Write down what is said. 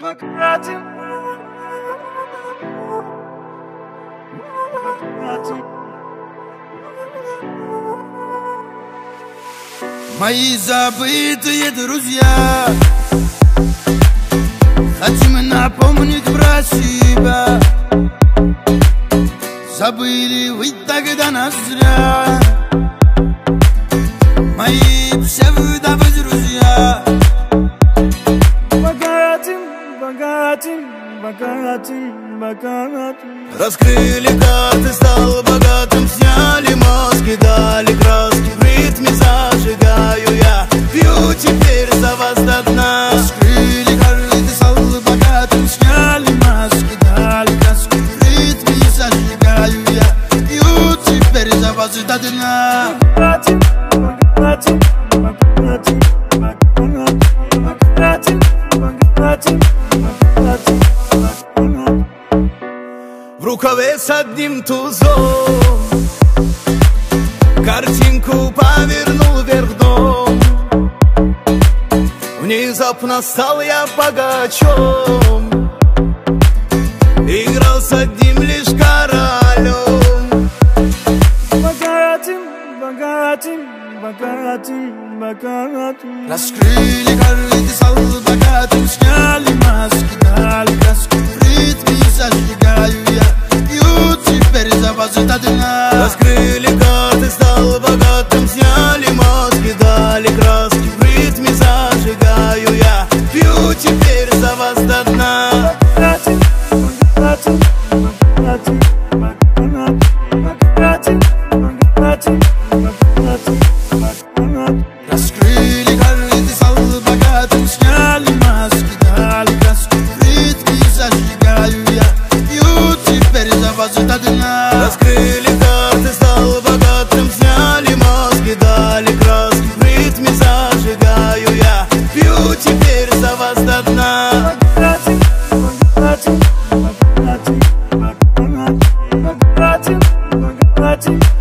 Мои забытые друзья, хотим напомнить про себя. Забыли вы тогда нас зря. Мои псевдо-друзья. Богатым. Раскрыли карты, стал богатым. Сняли маски, дали краски. В ритме зажигаю я. Пью теперь за вас до дна. Раскрыли карты, стал богатым. Сняли маски, дали краски. В ритме зажигаю я. Пью теперь за вас до дна. В рукаве с одним тузом картинку повернул вверх дном. Внезапно стал я богачом. Играл с одним лишь королем. Богатым. Раскрыли карты, стал богатым. Сняли маски, дали краски. В ритме зажигаю я. Пью теперь за вас до дна. Раскрыли карты, стал богатым. Сняли маски, дали краски. В ритме зажигаю я. Пью теперь за вас до дна. Раскрыли карты, стал богатым. Сняли маски, дали краски. В ритме зажигаю я. Пью теперь за вас до дна. Раскрыли карты, стал богатым. Сняли маски, дали краски. В ритме зажигаю я. Пью теперь за вас до дна. Bogатым.